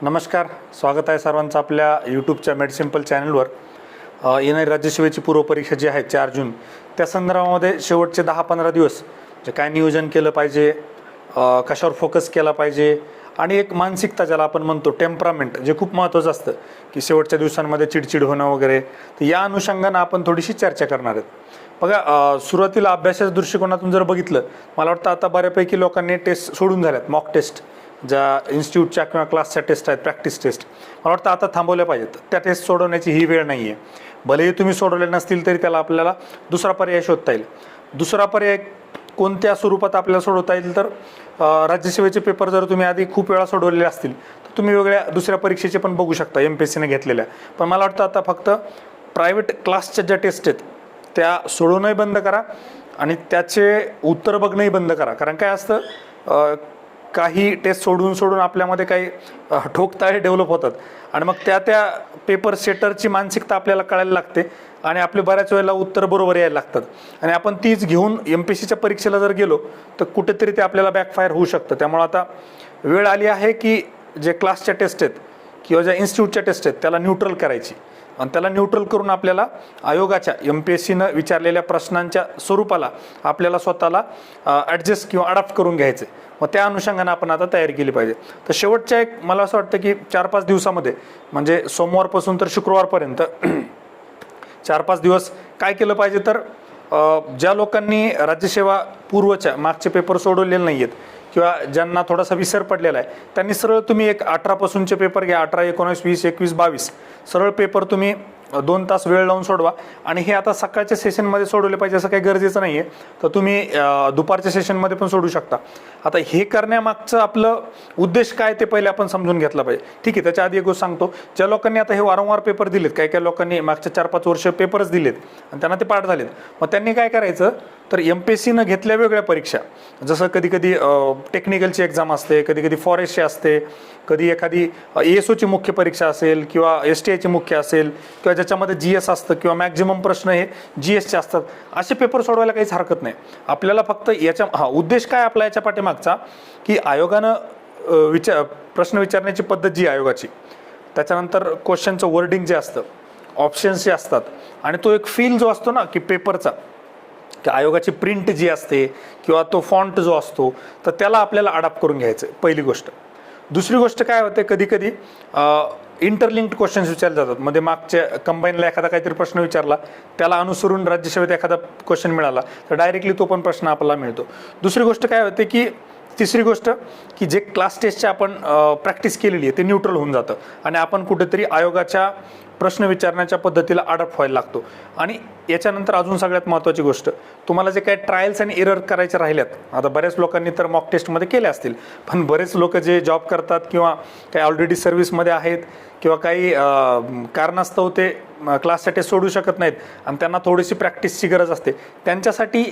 नमस्कार, स्वागत आहे सर्वांचं आपल्या यूट्यूबच्या मेड सिम्पल चॅनलवर. येणारी राज्यसेवेची पूर्वपरीक्षा जी आहे 4 जून, त्या संदर्भामध्ये शेवटचे 10-15 दिवस जे काय नियोजन केलं पाहिजे, कशावर फोकस केला पाहिजे आणि एक मानसिकता ज्याला आपण म्हणतो टेम्परामेंट, जे खूप महत्त्वाचं असतं की शेवटच्या दिवसांमध्ये चिडचिड होणं वगैरे. तर या अनुषंगानं आपण थोडीशी चर्चा करणार आहेत. बघा, सुरुवातीला अभ्यासाच्या दृष्टिकोनातून जर बघितलं, मला वाटतं आता बऱ्यापैकी लोकांनी टेस्ट सोडून झाल्यात. मॉक टेस्ट ज्या इन्स्टिट्यूटच्या किंवा क्लासच्या टेस्ट आहेत, प्रॅक्टिस टेस्ट, मला वाटतं आता थांबवल्या पाहिजेत. त्या टेस्ट सोडवण्याची ही वेळ नाही आहे. भलेही तुम्ही सोडवले नसतील तरी त्याला आपल्याला दुसरा पर्याय शोधता येईल. दुसरा पर्याय कोणत्या स्वरूपात आपल्याला सोडवता येईल तर राज्यसेवेचे पेपर जर तुम्ही आधी खूप वेळा सोडवलेले असतील तर तुम्ही वेगळ्या दुसऱ्या परीक्षेचे पण बघू शकता, MPSCने घेतलेल्या. पण मला वाटतं आता फक्त प्रायव्हेट क्लासच्या ज्या टेस्ट आहेत त्या सोडवणंही बंद करा आणि त्याचे उत्तर बघणंही बंद करा. कारण काय असतं, काही टेस्ट सोडून आपल्यामध्ये काही ठोकताळे डेव्हलप होतात आणि मग त्या पेपर सेटरची मानसिकता आपल्याला कळायला लागते आणि आपले बऱ्याच वेळेला उत्तर बरोबर यायला लागतात आणि आपण तीच घेऊन MPSCच्या परीक्षेला जर गेलो तर कुठेतरी ते आपल्याला बॅकफायर होऊ शकतं. त्यामुळे आता वेळ आली आहे की जे क्लासच्या टेस्ट आहेत किंवा ज्या इन्स्टिट्यूटच्या टेस्ट आहेत त्याला न्यूट्रल करायची आणि त्याला न्यूट्रल करून आपल्याला आयोगाच्या MPSCनं विचारलेल्या प्रश्नांच्या स्वरूपाला आपल्याला स्वतःला ॲडजस्ट किंवा अडॉप्ट करून घ्यायचं. मग त्या अनुषंगानं आपण आता तयारी केली पाहिजे. तर शेवटच्या मला असं वाटतं की 4-5 दिवसामध्ये, म्हणजे सोमवारपासून तर शुक्रवारपर्यंत 4-5 दिवस काय केलं पाहिजे तर ज्या लोकांनी राज्यसेवा पूर्वच्या मागचे पेपर सोडवलेले नाही आहेत किंवा ज्यांना थोडासा विसर पडलेला आहे त्यांनी सरळ तुम्ही एक 18 पासूनचे पेपर घ्या. 18, 19, 20, 21, 22 सरळ पेपर तुम्ही 2 तास वेळ लावून सोडवा. आणि हे आता सकाळच्या सेशनमध्ये सोडवले पाहिजे असं काही गरजेचं नाही आहे, तर तुम्ही दुपारच्या सेशनमध्ये पण सोडू शकता. आता हे करण्यामागचं आपलं उद्देश काय ते पहिले आपण समजून घेतला पाहिजे. ठीक आहे, त्याच्या आधी एक गोष्ट सांगतो. ज्या लोकांनी आता हे वारंवार पेपर दिलेत, काही लोकांनी मागच्या 4-5 वर्ष पेपर्स दिलेत आणि त्यांना ते पाठ झालेत, मग त्यांनी काय करायचं तर MPSCनं घेतल्या वेगळ्या परीक्षा, जसं कधी टेक्निकलची एक्झाम असते, कधी फॉरेस्टची असते, कधी एखादी ASOची मुख्य परीक्षा असेल किंवा STIची मुख्य असेल किंवा ज्याच्यामध्ये GS असतं किंवा मॅक्झिमम प्रश्न हे GSचे असतात, असे पेपर सोडवायला काहीच हरकत नाही. आपल्याला फक्त उद्देश काय आपला याच्या पाठीमागचा की आयोगानं प्रश्न विचारण्याची पद्धत जी आयोगाची, त्याच्यानंतर क्वेश्चनचं वर्डिंग जे असतं, ऑप्शन्स जे असतात आणि तो एक फील जो असतो ना की पेपरचा, की आयोगाची प्रिंट जी असते किंवा तो फॉन्ट जो असतो, तर त्याला आपल्याला अडॉप्ट करून घ्यायचं आहे, पहिली गोष्ट. दुसरी गोष्ट काय होते, कधी इंटरलिंक्ड क्वेश्चन्स विचारले जातात. मध्ये मागच्या कंबाईनला एखादा काहीतरी प्रश्न विचारला, त्याला अनुसरून राज्यसेवेत एखादा क्वेश्चन मिळाला तर डायरेक्टली तो पण प्रश्न आपल्याला मिळतो. दुसरी गोष्ट काय होते की तिसरी गोष्ट की जे क्लास टेस्टचे आपण प्रॅक्टिस केलेली आहे ते न्यूट्रल होऊन जातं आणि आपण कुठेतरी आयोगाच्या प्रश्न विचारण्याच्या पद्धतीला अडॉप्ट व्हायला लागतो. आणि याच्यानंतर अजून सगळ्यात महत्त्वाची गोष्ट, तुम्हाला जे काही ट्रायल्स आणि एरर करायचे राहिल्यात, आता बऱ्याच लोकांनी तर मॉक टेस्टमध्ये केले असतील, पण बरेच लोक जे जॉब करतात किंवा काही ऑलरेडी सर्व्हिसमध्ये आहेत किंवा काही कारणास्तव ते क्लासच्या टेस्ट सोडू शकत नाहीत आणि त्यांना थोडीशी प्रॅक्टिसची गरज असते, त्यांच्यासाठी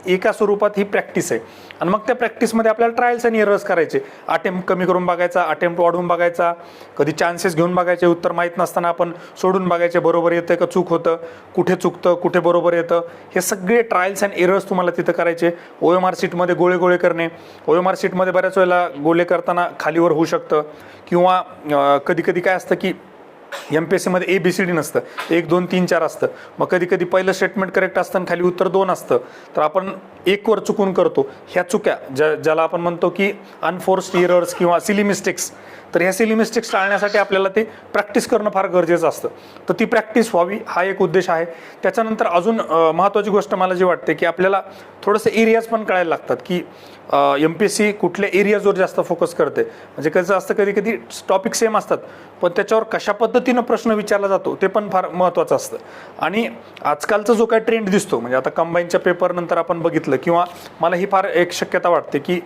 एका स्वरूपात ही प्रॅक्टिस आहे. आणि मग त्या प्रॅक्टिसमध्ये आपल्याला ट्रायल्स आणि एरर्स करायचे, अटेम्प्ट कमी करून बघायचा, अटेम्प्ट वाढवून बघायचा, कधी चान्सेस घेऊन बघायचे, उत्तर माहीत नसताना आपण सोडून बघायचे, बरोबर येतं का चूक होतं, कुठे चुकतं, कुठे बरोबर येतं, हे सगळे ट्रायल्स अँड एरर्स तुम्हाला तिथं करायचे. OMR शीटमध्ये गोळे करणे, OMR शीटमध्ये बऱ्याच वेळेला गोळे करताना खालीवर होऊ शकतं किंवा कधी काय असतं की MPSCमध्ये ABCD नसतं, 1, 2, 3, 4 असतं. मग कधी पहिलं स्टेटमेंट करेक्ट असतं आणि खाली उत्तर 2 असतं, तर आपण 1 वर चुकून करतो. ह्या चुक्या ज्याला आपण म्हणतो की अनफोर्स्ड एरर्स किंवा सिली मिस्टेक्स, तर ह्या सिली मिस्टेक्स टाळण्यासाठी आपल्याला ते प्रॅक्टिस करणं फार गरजेचं असतं. तर ती प्रॅक्टिस व्हावी हा एक उद्देश आहे. त्याच्यानंतर अजून महत्त्वाची गोष्ट मला जी वाटते की आपल्याला थोडंसं एरियाज पण कळायला लागतात की MPSC कुठल्या एरियाजवर जास्त फोकस करते. म्हणजे कसं असतं, कधी टॉपिक सेम असतात पण त्याच्यावर कशा पद्धतीनं प्रश्न विचारला जातो ते पण फार महत्त्वाचं असतं. आणि आजकालचा जो काय ट्रेंड दिसतो, म्हणजे आता कंबाईनच्या पेपरनंतर आपण बघितलं किंवा मला ही फार एक शक्यता वाटते की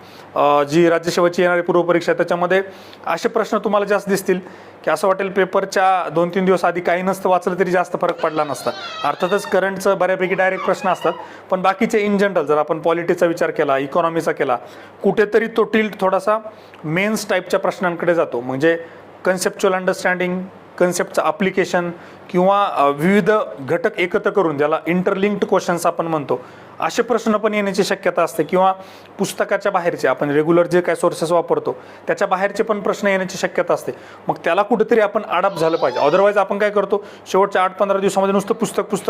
जी राज्यसेवेची येणारी पूर्वपरीक्षा त्याच्यामध्ये असे प्रश्न तुम्हाला जास्त दिसतील की असं वाटेल पेपरच्या 2-3 दिवस आधी काही नसतं वाचलं तरी जास्त फरक पडला नसता. अर्थातच करंटचं बऱ्यापैकी डायरेक्ट प्रश्न असतात, पण बाकीचे इन जनरल जर आपण पॉलिटीचा विचार केला, इकॉनॉमीचा केला, कुठेतरी तो टिल्ट थोडासा मेन्स टाईपच्या प्रश्नांकडे जातो. म्हणजे कन्सेप्च्युअल अंडरस्टँडिंग, कन्सेप्टचं अप्लिकेशन किंवा विविध घटक एकत्र करून ज्याला इंटरलिंक्ड क्वेश्चन्स आपण म्हणतो, असे प्रश्न पण येण्याची शक्यता असते, किंवा पुस्तकाच्या बाहेरचे आपण रेग्युलर जे काय सोर्सेस वापरतो त्याच्या बाहेरचे पण प्रश्न येण्याची शक्यता असते. मग त्याला कुठेतरी आपण अडॅप्ट झालं पाहिजे. अदरवाईज आपण काय करतो, शेवटच्या 8-15 दिवसामध्ये नुसतं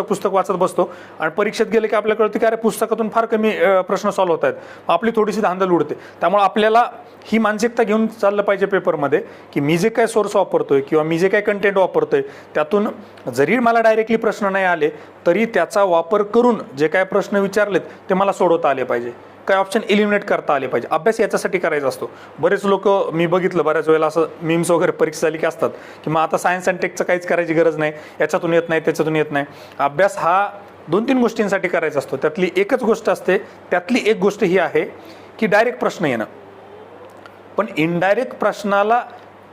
पुस्तक वाचत बसतो आणि परीक्षेत गेले की आपल्याला कळतं की अरे पुस्तकातून फार कमी प्रश्न सॉल्व्ह होत आहेत, आपली थोडीशी धांदल उडते. त्यामुळे आपल्याला ही मानसिकता घेऊन चाललं पाहिजे पेपरमध्ये की मी जे काय सोर्स वापरतोय किंवा मी जे काय कंटेंट वापरतोय त्यातून जरी मला डायरेक्टली प्रश्न नाही आले तरी त्याचा वापर करून जे काय प्रश्न विचारलेत ते मला सोडवता आले पाहिजे, काय ऑप्शन एलिमिनेट करता आले पाहिजे. अभ्यास याच्यासाठी करायचा असतो. बरेच लोक मी बघितलं बऱ्याच वेळेला असं मीम्स वगैरे परीक्षा झाली की असतात की मग आता सायन्स अँड टेकचं काहीच करायची गरज नाही, याच्यातून येत नाही त्याच्यातून येत नाही. अभ्यास हा 2-3 गोष्टींसाठी करायचा असतो. त्यातली एकच गोष्ट असते, त्यातली एक गोष्ट ही आहे की डायरेक्ट प्रश्न येणं. पण इनडायरेक्ट प्रश्नाला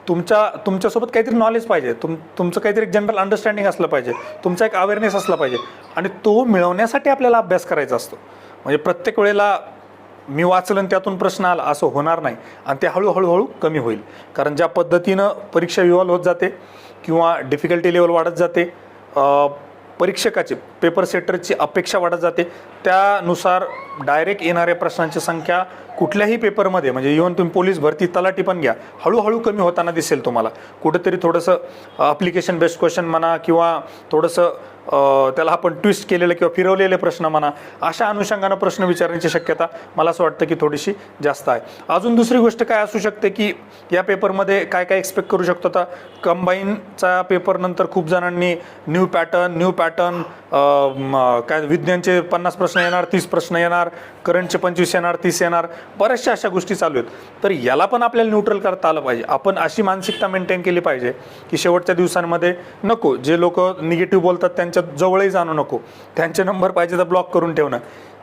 तुमच्यासोबत काहीतरी नॉलेज पाहिजे, तुमचं काहीतरी जनरल अंडरस्टँडिंग असलं पाहिजे, तुमचा एक अवेअरनेस असला पाहिजे आणि तो मिळवण्यासाठी आपल्याला अभ्यास करायचा असतो. म्हणजे प्रत्येक वेळेला मी वाचलं आणि त्यातून प्रश्न आला असं होणार नाही आणि ते हळूहळू कमी होईल. कारण ज्या पद्धतीनं परीक्षा इव्हॉल्व होत जाते किंवा डिफिकल्टी लेवल वाढत जाते, परीक्षकाची पेपर सेटरची अपेक्षा वाढत जाते, त्यानुसार डायरेक्ट येणाऱ्या प्रश्नांची संख्या कुठल्याही पेपरमध्ये म्हणजे इव्हन तुम्ही पोलीस भरती तलाठी पण घ्या हळूहळू कमी होताना दिसेल तुम्हाला. कुठेतरी थोडंसं ॲप्लिकेशन बेस्ड क्वेश्चन म्हणा किंवा थोडंसं त्याला आपण ट्विस्ट केलेलं किंवा फिरवलेले प्रश्न म्हणा, अशा अनुषंगानं प्रश्न विचारण्याची शक्यता मला असं वाटतं की थोडीशी जास्त आहे. अजून दुसरी गोष्ट काय असू शकते की या पेपरमध्ये काय काय एक्सपेक्ट करू शकतो. आता कंबाईनचा पेपरनंतर खूप जणांनी न्यू पॅटर्न काय विज्ञानचे 50 प्रश्न येणार, 30 प्रश्न येणार, करंटचे 25 येणार, 30 येणार, बऱ्याचशा अशा गोष्टी चालू आहेत. तर याला पण आपल्याला न्यूट्रल करता आलं पाहिजे. आपण अशी मानसिकता मेंटेन केली पाहिजे की शेवटच्या दिवसांमध्ये नको, जे लोक निगेटिव्ह बोलतात त्यांच्या जवळही जाणू नको, त्यांचे नंबर पाहिजे तर ब्लॉक करून ठेवणं.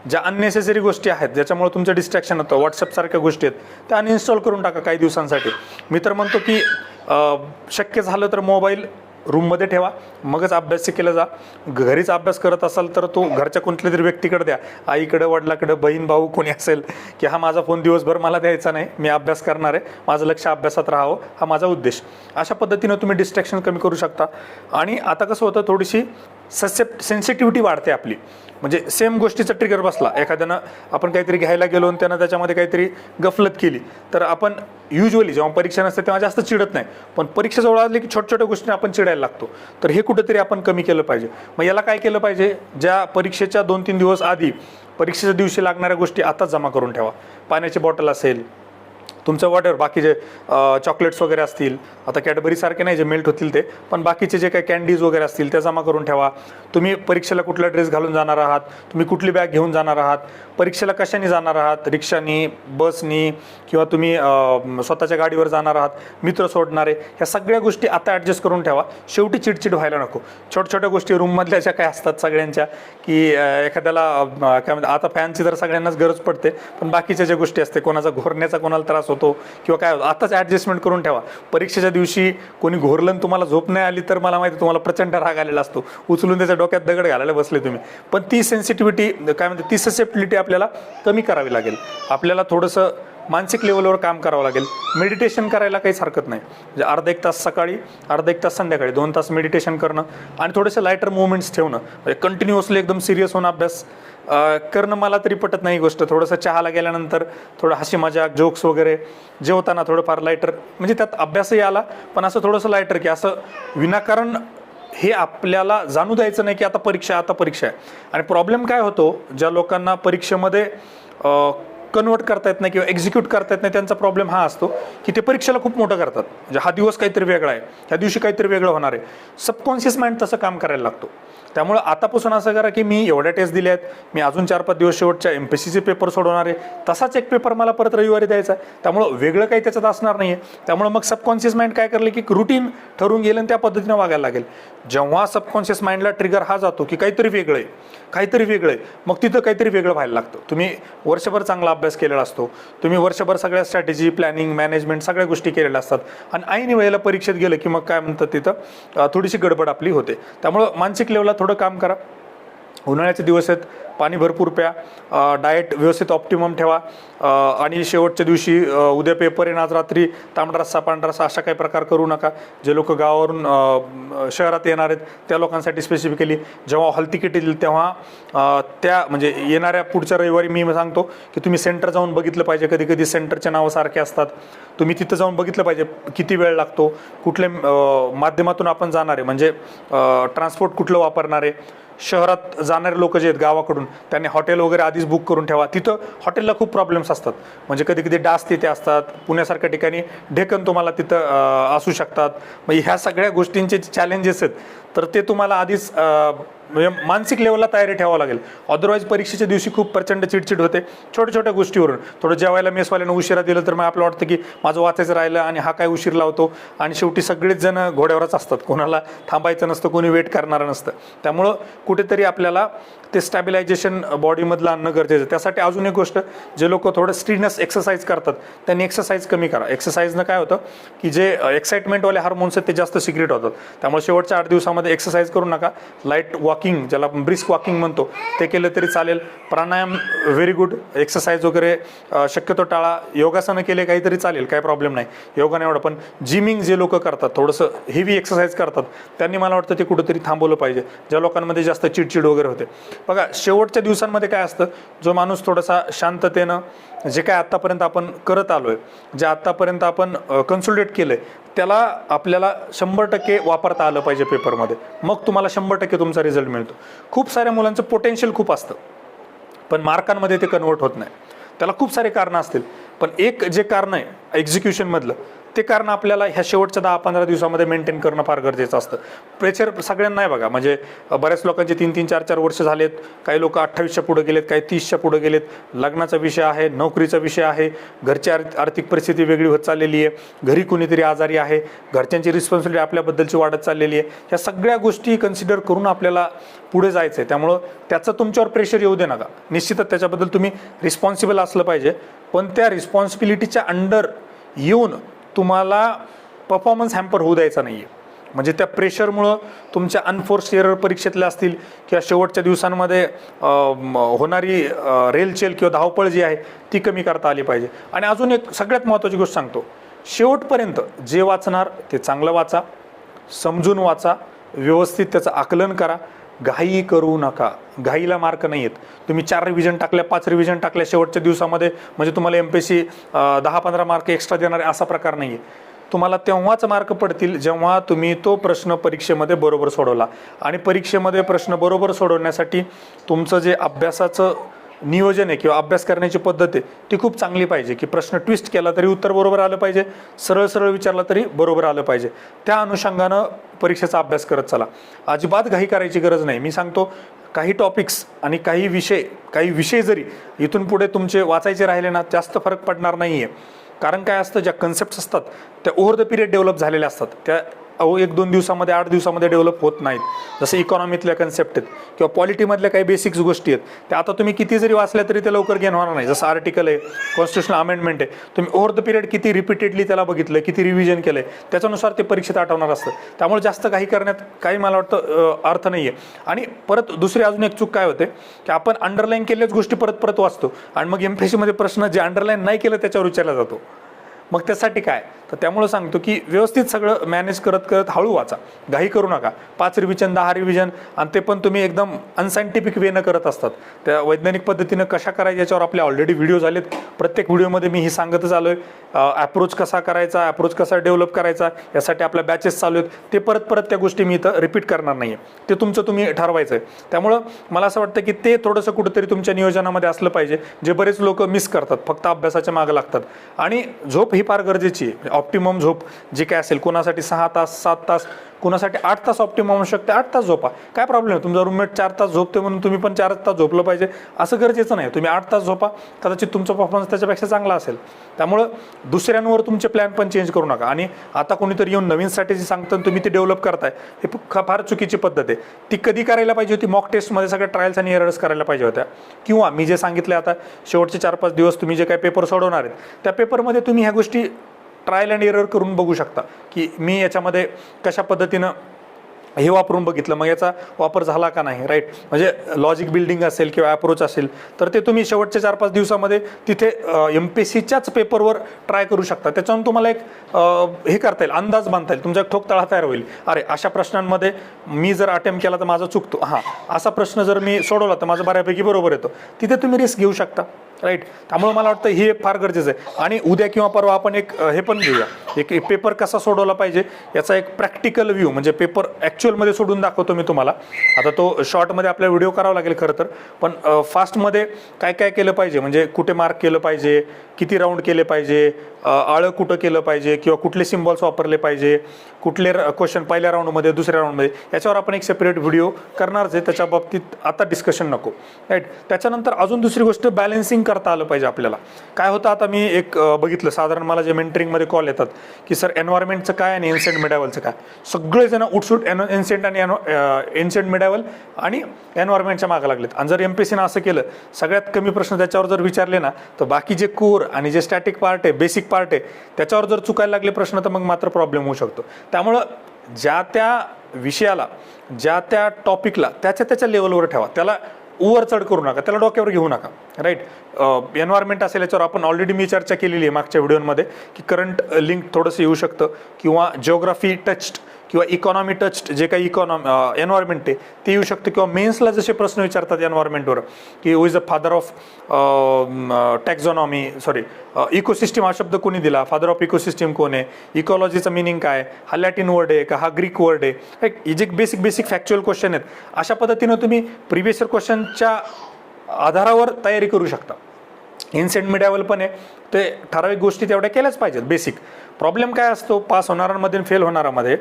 ज्या अननेसेसरी गोष्टी आहेत ज्याच्यामुळे तुमचं डिस्ट्रॅक्शन होतं, व्हॉट्सअपसारख्या गोष्टी आहेत त्या अनइन्स्टॉल करून टाका काही दिवसांसाठी. मी तर म्हणतो की शक्य झालं तर मोबाईल रूममध्ये ठेवा, मगच अभ्यास केला जा. घरीच अभ्यास करत असाल तर तो घरच्या कोणत्या तरी व्यक्तीकडे द्या, आईकडे, वडिलाकडे, बहीण, भाऊ कोणी असेल, की हा माझा फोन दिवसभर मला द्यायचा नाही, मी अभ्यास करणार आहे, माझं लक्ष अभ्यासात राहावं, हा माझा उद्देश. अशा पद्धतीनं तुम्ही डिस्ट्रॅक्शन कमी करू शकता. आणि आता कसं होतं, थोडीशी सेन्सिटिव्हिटी वाढते आपली. म्हणजे सेम गोष्टीचा ट्रिगर बसला, एखाद्यानं आपण काहीतरी घ्यायला गेलो आणि त्यानं त्याच्यामध्ये काहीतरी गफलत केली तर आपण युजली जेव्हा परीक्षा नसते तेव्हा जास्त चिडत नाही, पण परीक्षा जवळ आली की छोट्या गोष्टीने आपण चिडायला लागतो. तर हे कुठेतरी आपण कमी केलं पाहिजे. मग याला काय केलं पाहिजे, ज्या परीक्षेच्या 2-3 दिवस आधी परीक्षेच्या दिवशी लागणाऱ्या गोष्टी आताच जमा करून ठेवा. पाण्याची बॉटल असेल, तुमचं वॉटर, बाकीचे चॉकलेट्स वगैरे असतील, आता कॅडबरीसारखे नाही जे मेल्ट होतील ते, पण बाकीचे जे काही कॅन्डीज वगैरे असतील त्या जमा करून ठेवा. तुम्ही परीक्षेला कुठला ड्रेस घालून जाणार आहात, तुम्ही कुठली बॅग घेऊन जाणार आहात, परीक्षेला कशाने जाणार आहात, रिक्षानी, बसनी किंवा तुम्ही स्वतःच्या गाडीवर जाणार आहात, मित्र सोडणारे, ह्या सगळ्या गोष्टी आता ॲडजस्ट करून ठेवा. शेवटी चिडचिड व्हायला नको. छोट्या गोष्टी रूममधल्या ज्या काय असतात सगळ्यांच्या, की एखाद्याला काय म्हणतात, आता फॅनची तर सगळ्यांनाच गरज पडते, पण बाकीच्या ज्या गोष्टी असते, कोणाचा घोरण्याचा कोणाला त्रास होतो किंवा काय होतं, आताच ॲडजस्टमेंट करून ठेवा. परीक्षेच्या दिवशी कोणी घोरलं तुम्हाला झोप नाही आली तर मला माहिती तुम्हाला प्रचंड राग आलेला असतो, उचलून त्याच्या डोक्यात दगड घालायला बसले तुम्ही. पण ती सेन्सिटिव्हिटी काय म्हणते, ती ससेप्टिलिटी आपल्याला कमी करावी लागेल. आपल्याला थोडंसं मानसिक लेवलवर काम करावं लागेल. मेडिटेशन करायला काहीच हरकत नाही. म्हणजे अर्धा 1 तास सकाळी, अर्धा 1 तास संध्याकाळी, 2 तास मेडिटेशन करणं आणि थोडेसे लायटर मुवमेंट्स ठेवणं. म्हणजे कंटिन्युअसली एकदम सिरियस होऊन अभ्यास करणं मला तरी पटत नाही गोष्ट. थोडंसं चहाला गेल्यानंतर थोडं हसी मजाक, जोक्स वगैरे, जेवताना थोडंफार लायटर, म्हणजे त्यात अभ्यासही आला पण असं थोडंसं लायटर, की असं विनाकारण हे आपल्याला जाणू द्यायचं नाही की आता परीक्षा आहे. आणि प्रॉब्लेम काय होतो, ज्या लोकांना परीक्षेमध्ये कन्वर्ट करता येत नाही किंवा एक्झिक्यूट करता येत नाही, त्यांचा प्रॉब्लेम हा असतो की ते परीक्षेला खूप मोठं करतात. म्हणजे हा दिवस काहीतरी वेगळा आहे, ह्या दिवशी काहीतरी वेगळं होणार आहे. सबकॉन्शियस माइंड तसं काम करायला लागतो. त्यामुळं आतापासून असं करा की मी एवढ्या टेस्ट दिल्या आहेत, मी अजून 4-5 दिवस शेवटच्या MPSCचे पेपर सोडवणार आहे, तसाच एक पेपर मला परत रविवारी द्यायचा आहे. त्यामुळं वेगळं काही त्याच्यात असणार नाही आहे. त्यामुळं मग सबकॉन्शियस माइंड काय करले की रुटीन ठरवून गेलं आणि त्या पद्धतीनं वागायला लागेल. जेव्हा सबकॉन्शियस माइंडला ट्रिगर हा जातो की काहीतरी वेगळं आहे, मग तिथं काहीतरी वेगळं व्हायला लागतं. तुम्ही वर्षभर चांगला अभ्यास केलेला असतो, तुम्ही वर्षभर सगळ्या स्ट्रॅटेजी, प्लॅनिंग, मॅनेजमेंट सगळ्या गोष्टी केलेल्या असतात आणि ऐन वेळेला परीक्षेत गेलं की मग काय म्हणतात तिथं थोडीशी गडबड आपली होते. त्यामुळं मानसिक लेवलला थोडं काम करा. उन्हाळ्याचे दिवस आहेत, पाणी भरपूर प्या, डाएट व्यवस्थित ऑप्टिमम ठेवा, आणि शेवटच्या दिवशी उद्या पेपर आहे आज रात्री तांबडा रस्सा पांढरा रस्सा अशा काही प्रकार करू नका. जे लोक गावावरून शहरात येणार आहेत त्या लोकांसाठी स्पेसिफिकली जेव्हा हॉल तिकीट येईल तेव्हा त्या म्हणजे येणाऱ्या पुढच्या रविवारी मी सांगतो की तुम्ही सेंटर जाऊन बघितलं पाहिजे. कधी कधी सेंटरचे नावं सारखे असतात, तुम्ही तिथं जाऊन बघितलं पाहिजे किती वेळ लागतो, कुठल्या माध्यमातून आपण जाणार आहे, म्हणजे ट्रान्सपोर्ट कुठलं वापरणार आहे. शहरात जाणारे लोक जे आहेत गावाकडून त्यांनी हॉटेल वगैरे आधीच बुक करून ठेवा. तिथं हॉटेलला खूप प्रॉब्लेम्स असतात, म्हणजे कधी कधी डास तिथे असतात, पुण्यासारख्या ठिकाणी ढेकण तुम्हाला तिथं असू शकतात. म्हणजे ह्या सगळ्या गोष्टींचे चॅलेंजेस आहेत, तर ते तुम्हाला आधीच म्हणजे मानसिक लेवलला तयारी ठेवावं लागेल. अदरवाईज परीक्षेच्या दिवशी खूप प्रचंड चिडचिड होते छोट्या छोट्या गोष्टीवरून. थोडं जेवायला मेसवाल्यानं उशिरा दिलं तर मग आपलं वाटतं की माझं वाचायचं राहिलं आणि हा काय उशीर लावतो, आणि शेवटी सगळेच जण घोड्यावरच असतात, कोणाला थांबायचं नसतं, कोणी वेट करणारं नसतं. त्यामुळं कुठेतरी आपल्याला ते स्टॅबिलायझेशन बॉडीमधलं आणणं गरजेचं. त्यासाठी अजून एक गोष्ट, जे लोक थोडं स्ट्रीनस एक्सरसाइज करतात त्यांनी एक्सरसाइज कमी करा. एक्सरसाइजनं काय होतं की जे एक्साइटमेंटवाले हार्मोन्स आहेत ते जास्त सिक्रेट होतात. त्यामुळे शेवटच्या 8 दिवसामध्ये एक्सरसाइज करू नका. लाईट वॉकिंग, ज्याला आपण ब्रिस्क वॉकिंग म्हणतो, ते केलं तरी चालेल. प्राणायाम व्हेरी गुड. एक्सरसाइज वगैरे शक्यतो टाळा. योगासनं केले काहीतरी चालेल, काही प्रॉब्लेम नाही, योगा नाही एवढं. पण जिमिंग जे लोक करतात, थोडंसं हेवी एक्सरसाइज करतात, त्यांनी मला वाटतं ते कुठंतरी थांबवलं पाहिजे, ज्या लोकांमध्ये जास्त चिडचिड वगैरे होते. बघा शेवटच्या दिवसांमध्ये काय असतं, जो माणूस थोडासा शांततेनं जे काय आत्तापर्यंत आपण करत आलो आहे, जे आत्तापर्यंत आपण कन्सोलिडेट केलं आहे, त्याला आपल्याला 100% वापरता आलं पाहिजे पेपरमध्ये. मग तुम्हाला 100% तुमचा रिझल्ट मिळतो. खूप साऱ्या मुलांचं पोटेन्शियल खूप असतं, पण मार्कांमध्ये ते कन्वर्ट होत नाही. त्याला खूप सारे कारणं असतील, पण एक जे कारण आहे एक्झिक्युशनमधलं, ते कारण आपल्याला ह्या शेवटच्या 10-15 दिवसामध्ये मेंटेन करणं फार गरजेचं असतं. प्रेशर सगळ्यांना नाही बघा, म्हणजे बऱ्याच लोकांचे 3-3, 4-4 वर्ष झालेत, काही लोक 28च्या पुढे गेलेत, काही 30च्या पुढे गेलेत. लग्नाचा विषय आहे, नोकरीचा विषय आहे, घरची आर्थिक परिस्थिती वेगळी होत चाललेली आहे, घरी कुणीतरी आजारी आहे, घरच्यांची रिस्पॉन्सिबिलिटी आपल्याबद्दलची वाढत चाललेली आहे. ह्या सगळ्या गोष्टी कन्सिडर करून आपल्याला पुढे जायचं आहे. त्यामुळं त्याचं तुमच्यावर प्रेशर येऊ दे नका. निश्चितच त्याच्याबद्दल तुम्ही रिस्पॉन्सिबल असलं पाहिजे, पण त्या रिस्पॉन्सिबिलिटीच्या अंडर येऊन तुम्हाला परफॉर्मन्स हॅम्पर होऊ द्यायचा नाही आहे. म्हणजे त्या प्रेशरमुळं तुमच्या अनफोर्स एरर परीक्षेतल्या असतील किंवा शेवटच्या दिवसांमध्ये होणारी रेलचेल किंवा धावपळ जी आहे ती कमी करता आली पाहिजे. आणि अजून एक सगळ्यात महत्त्वाची गोष्ट सांगतो, शेवटपर्यंत जे वाचणार ते चांगलं वाचा, समजून वाचा, व्यवस्थित त्याचं आकलन करा. घाई करू नका. घाईला मार्क नाही आहेत. तुम्ही 4 रिव्हिजन टाकल्या, 5 रिव्हिजन टाकल्या शेवटच्या दिवसामध्ये म्हणजे तुम्हाला MPSC 10-15 मार्क एक्स्ट्रा देणार आहे असा प्रकार नाही आहे. तुम्हाला तेव्हाच मार्क पडतील जेव्हा तुम्ही तो प्रश्न परीक्षेमध्ये बरोबर सोडवला. आणि परीक्षेमध्ये प्रश्न बरोबर सोडवण्यासाठी तुमचं जे अभ्यासाचं नियोजन आहे किंवा अभ्यास करण्याची पद्धत आहे ती खूप चांगली पाहिजे, की प्रश्न ट्विस्ट केला तरी उत्तर बरोबर आलं पाहिजे, सरळ सरळ विचारला तरी बरोबर आलं पाहिजे. त्या अनुषंगानं परीक्षेचा अभ्यास करत चला. अजिबात घाई करायची गरज नाही. मी सांगतो, काही टॉपिक्स आणि काही विषय जरी इथून पुढे तुमचे वाचायचे राहिले ना, जास्त फरक पडणार नाही आहे. कारण काय असतं, ज्या कन्सेप्ट्स असतात त्या ओव्हर द पिरियड डेव्हलप झालेल्या असतात, त्या 1-2 दिवसामध्ये 8 दिवसामध्ये डेव्हलप होत नाहीत. जसं इकॉनॉमीतल्या कन्सेप्ट आहेत किंवा पॉलिटीमधल्या काही बेसिक्स गोष्टी आहेत, त्या आता तुम्ही किती जरी वाचल्या तरी ते लवकर गेन होणार नाही. जसं आर्टिकल आहे, कॉन्स्टिट्युशनल अमेंडमेंट आहे, तुम्ही ओव्हर द पिरियड किती रिपीटेडली त्याला बघितलं, किती रिव्हिजन केलं आहे, त्याच्यानुसार ते परीक्षेत आठवणार असतं. त्यामुळे जास्त काही करण्यात काही मला वाटतं अर्थ नाही आहे. आणि परत दुसरी अजून एक चूक काय होते, की आपण अंडरलाईन केलेल्याच गोष्टी परत परत वाचतो आणि मग MPSCमध्ये प्रश्न जे अंडरलाईन नाही केलं त्याच्यावर विचारला जातो. मग त्यासाठी काय, तर त्यामुळं सांगतो की व्यवस्थित सगळं मॅनेज करत करत हळू वाचा, घाई करू नका. 5 रिव्हिजन 10 रिव्हिजन, आणि ते पण तुम्ही एकदम अनसायंटिफिक वेनं करत असतात. त्या वैज्ञानिक पद्धतीनं कशा करायच्या याच्यावर आपले ऑलरेडी व्हिडिओ झालेत. प्रत्येक व्हिडिओमध्ये मी ही सांगतच आलो आहे. ॲप्रोच कसा करायचा, ॲप्रोच कसा डेव्हलप करायचा, यासाठी आपल्या बॅचेस चालू आहेत. ते परत परत त्या गोष्टी मी इथं रिपीट करणार नाही आहे. ते तुमचं तुम्ही ठरवायचं आहे. त्यामुळं मला असं वाटतं की ते थोडंसं कुठंतरी तुमच्या नियोजनामध्ये असलं पाहिजे, जे बरेच लोक मिस करतात, फक्त अभ्यासाच्या मागं लागतात. आणि झोप ही फार गरजेची आहे. ऑप्टिमम झोप जी काय असेल, कोणासाठी 6 तास 7 तास, कोणासाठी 8 तास ऑप्टिमम होऊ शकते. 8 तास झोपा, काय प्रॉब्लेम आहे. तुमचा रूममेट 4 तास झोपते म्हणून तुम्ही पण 4 तास झोपलं पाहिजे असं गरजेचं नाही. तुम्ही 8 तास झोपा, कदाचित तुमचा परफॉर्मन्स त्याच्यापेक्षा चांगला असेल. त्यामुळं दुसऱ्यांवर तुमचे प्लॅन पण चेंज करू नका. आणि आता कोणीतरी येऊन नवीन स्ट्रॅटेजी सांगतं तुम्ही ती डेव्हलप करताय, हे फार चुकीची पद्धत आहे. ती कधी करायला पाहिजे होती, मॉक टेस्टमध्ये सगळ्या ट्रायल्स आणि एरर्स करायला पाहिजे होत्या. किंवा मी जे सांगितलं आता शेवटचे 4-5 दिवस तुम्ही जे काही पेपर सोडवणार आहेत त्या पेपरमध्ये तुम्ही ह्या गोष्टी ट्रायल अँड एरर करून बघू शकता, की मी याच्यामध्ये कशा पद्धतीनं हे वापरून बघितलं, मग याचा वापर झाला का नाही, राईट. म्हणजे लॉजिक बिल्डिंग असेल किंवा अप्रोच असेल तर ते तुम्ही शेवटच्या 4-5 दिवसामध्ये तिथे MPSCच्याच पेपरवर ट्राय करू शकता. त्याच्यावरून तुम्हाला एक हे करता येईल, अंदाज बांधता येईल, तुमचा एक ठोकताळा तयार होईल. अरे अशा प्रश्नांमध्ये मी जर अटेम्प्ट केला तर माझा चुकतो, हां असा प्रश्न जर मी सोडवला तर माझा बऱ्यापैकी बरोबर येतो. तिथे तुम्ही रिस्क घेऊ शकता, राईट. त्यामुळे मला वाटतं हे फार गरजेचं आहे. आणि उद्या किंवा परवा आपण एक हे पण घेऊया, एक पेपर कसा सोडवला पाहिजे याचा एक प्रॅक्टिकल व्ह्यू, म्हणजे पेपर ॲक्च्युअलमध्ये सोडून दाखवतो मी तुम्हाला. आता तो शॉर्टमध्ये आपला व्हिडिओ करावा लागेल खरं तर, पण फास्टमध्ये काय काय केलं पाहिजे, म्हणजे कुठे मार्क केलं पाहिजे, किती राऊंड केले पाहिजे, आळं कुठं केलं पाहिजे, किंवा कुठले सिम्बॉल्स वापरले पाहिजे, कुठले क्वेश्चन पहिल्या राऊंडमध्ये दुसऱ्या राऊंडमध्ये, याच्यावर आपण एक सेपरेट व्हिडिओ करणारच आहे. त्याच्या बाबतीत आता डिस्कशन नको, राईट. त्याच्यानंतर अजून दुसरी गोष्ट, बॅलन्सिंग करता आलं पाहिजे आपल्याला. काय होतं, आता मी एक बघितलं, साधारण मला जे मेंटरिंगमध्ये कॉल येतात की सर एन्व्हायरमेंटचं काय आणि एन्सेंट मिडावलचं काय, सगळेजण उठसूट एन्सेंट आणि एन्सेंट मिडावल आणि एन्व्हायरमेंटच्या मागं लागलेत. आणि जर MPSCनं असं केलं, सगळ्यात कमी प्रश्न त्याच्यावर जर विचारले ना, तर बाकी जे कोर आणि जे स्टॅटिक पार्ट आहे, बेसिक पार्ट आहे, त्याच्यावर जर चुकायला लागले प्रश्न तर मग मात्र प्रॉब्लेम होऊ शकतो. त्यामुळं ज्या त्या विषयाला, ज्या त्या टॉपिकला त्याच्या लेवलवर ठेवा, त्याला ओव्हर चढ करू नका, त्याला डोक्यावर घेऊ नका, राईट. एन्व्हायरमेंट असेल याच्यावर आपण ऑलरेडी मी चर्चा केलेली आहे मागच्या व्हिडिओमध्ये की करंट लिंक थोडंसं येऊ शकतं, किंवा जिओग्राफी टच्ड किंवा इकॉनॉमी टच्ड जे काही एन्व्हायरमेंट आहे ते येऊ शकतं, किंवा मेन्सला जसे प्रश्न विचारतात एन्व्हायरमेंटवर की who is the father of taxonomy, ecosystem हा शब्द कोणी दिला, फादर ऑफ इकोसिस्टीम कोण आहे, इकॉलॉजीचं मिनिंग काय, हा लॅटिन वर्ड आहे का हा ग्रीक वर्ड आहे, राईट. हे जे बेसिक फॅक्च्युअल क्वेश्चन आहेत, अशा पद्धतीनं तुम्ही प्रिव्हियस इयर क्वेश्चनच्या आधारावर तयारी करू शकता. एन्सेंट मिडावल पण आहे, ते ठराविक गोष्टी तेवढ्या केल्याच पाहिजेत बेसिक. प्रॉब्लेम काय असतो, पास होणाऱ्यांमध्ये फेल होणाऱ्यामध्ये,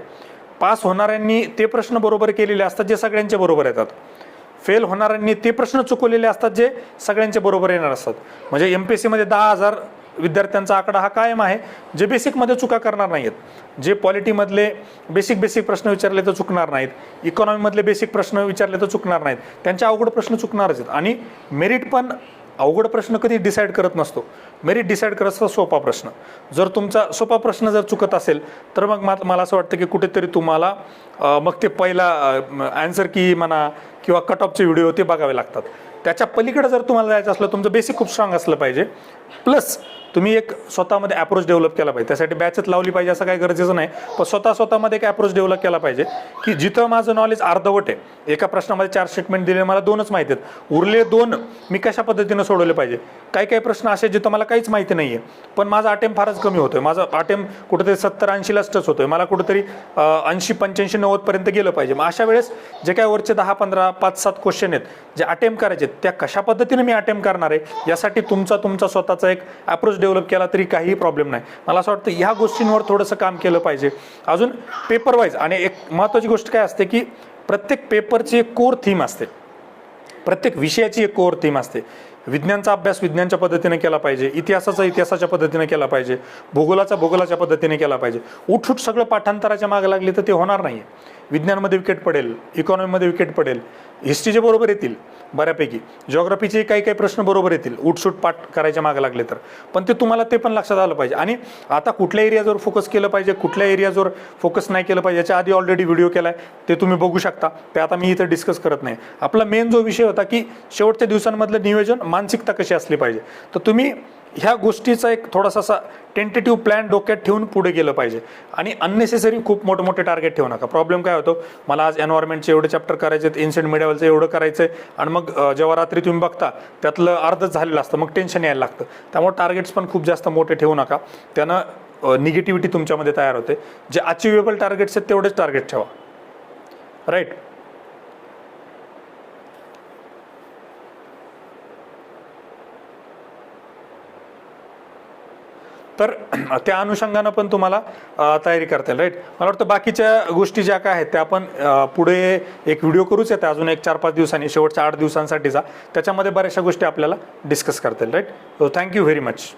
पास होणाऱ्यांनी ते प्रश्न बरोबर केलेले असतात जे सगळ्यांचे बरोबर येतात, फेल होणाऱ्यांनी ते प्रश्न चुकवलेले असतात जे सगळ्यांचे बरोबर येणार असतात. म्हणजे MPSCमध्ये 10,000 विद्यार्थ्यांचा आकडा हा कायम आहे, जे बेसिकमध्ये चुका करणार नाहीत, जे पॉलिटीमधले बेसिक प्रश्न विचारले तर चुकणार नाहीत, इकॉनॉमीमधले बेसिक प्रश्न विचारले तर चुकणार नाहीत, त्यांचे अवघड प्रश्न चुकणारच आहेत. आणि मेरिट पण अवघड प्रश्न कधी डिसाईड करत नसतो, मेरिट डिसाईड करत असतो सोपा प्रश्न. जर तुमचा सोपा प्रश्न जर चुकत असेल तर मग मला असं वाटतं की कुठेतरी तुम्हाला मग ते पहिला ॲन्सर की म्हणा किंवा कट ऑफचे व्हिडिओ ते बघावे लागतात. त्याच्या पलीकडे जर तुम्हाला जायचं असलं, तुमचं बेसिक खूप स्ट्रॉंग असलं पाहिजे, प्लस तुम्ही एक स्वतःमध्ये अप्रोच डेव्हलप केला पाहिजे. त्यासाठी बॅचच लावली पाहिजे असं काही गरजेचं नाही, पण स्वतःमध्ये एक अप्रोच डेव्हलप केला पाहिजे की जिथं माझं नॉलेज अर्धवट आहे, एका प्रश्नामध्ये 4 स्टेटमेंट दिले, मला 2च माहिती आहेत, उरले 2 मी कशा पद्धतीनं सोडवले पाहिजे. काही प्रश्न असे जिथं मला काहीच माहिती नाही आहे, पण माझा अटेम्प्ट फारच कमी होतोय, माझा अटेम्प्ट कुठेतरी 70-80लाच टच होतोय, मला कुठेतरी 80-85-90 पर्यंत गेलं पाहिजे. मग अशा वेळेस जे काय वरचे 10-15 5-7 क्वेश्चन आहेत जे अटेम्प्ट करायचे, त्या कशा पद्धतीने मी अटेम्प्ट करणार आहे यासाठी तुमचा स्वतःचा एक अप्रोच डेव्हलप केला तरी काहीही प्रॉब्लेम नाही. मला असं वाटतं ह्या गोष्टींवर थोडंसं काम केलं पाहिजे. अजून पेपर वाईज आणि एक महत्त्वाची गोष्ट काय असते की प्रत्येक पेपरची एक कोर थीम असते, प्रत्येक विषयाची एक कोर थीम असते. विज्ञानचा अभ्यास विज्ञानच्या पद्धतीने केला पाहिजे, इतिहासाचा इतिहासाच्या पद्धतीने केला पाहिजे, भूगोलाच्या पद्धतीने केला पाहिजे. उठसूट सगळं पाठांतराच्या मागे लागले तर ते होणार नाही. विज्ञानमध्ये विकेट पडेल, इकॉनॉमीमध्ये विकेट पडेल, हिस्ट्रीचे बरोबर येतील बऱ्यापैकी, जिओग्राफीचे काही प्रश्न बरोबर येतील उठसूट पाठ करायच्या मागे लागले तर, पण ते तुम्हाला ते पण लक्षात आलं पाहिजे. आणि आता कुठल्या एरियाजवर फोकस केलं पाहिजे, कुठल्या एरियाजवर फोकस नाही केलं पाहिजे, याच्या आधी ऑलरेडी व्हिडिओ केला आहे, ते तुम्ही बघू शकता, ते आता मी इथं डिस्कस करत नाही. आपला मेन जो विषय होता की शेवटच्या दिवसांमधलं नियोजन, मानसिकता कशी असली पाहिजे, तर तुम्ही ह्या गोष्टीचा एक थोडासा असा टेंटेटिव्ह प्लॅन डोक्यात ठेवून पुढे गेलं पाहिजे. आणि अननेसेसरी खूप मोठे टार्गेट ठेवू नका. प्रॉब्लेम काय होतो, मला आज एन्व्हायरमेंटचे एवढे चॅप्टर करायचे आहेत, एन्सेंट मिडावलचं एवढं करायचं आहे, आणि मग जेव्हा रात्री तुम्ही बघता त्यातलं अर्धच झालेलं असतं, मग टेन्शन यायला लागतं. त्यामुळे टार्गेट्स पण खूप जास्त मोठे ठेवू नका, त्यानं निगेटिव्हिटी तुमच्यामध्ये तयार होते. जे अचिव्हेबल टार्गेट्स आहेत तेवढेच टार्गेट ठेवा, राईट. तर त्या अनुषंगानं पण तुम्हाला तयारी करता येईल, राईट. मला वाटतं बाकीच्या गोष्टी ज्या काय आहेत त्या आपण पुढे एक व्हिडिओ करूच येते अजून 1-4-5 दिवसांनी, शेवटच्या 8 दिवसांसाठीचा, त्याच्यामध्ये बऱ्याचशा गोष्टी आपल्याला डिस्कस करता येईल, right. So thank you very much.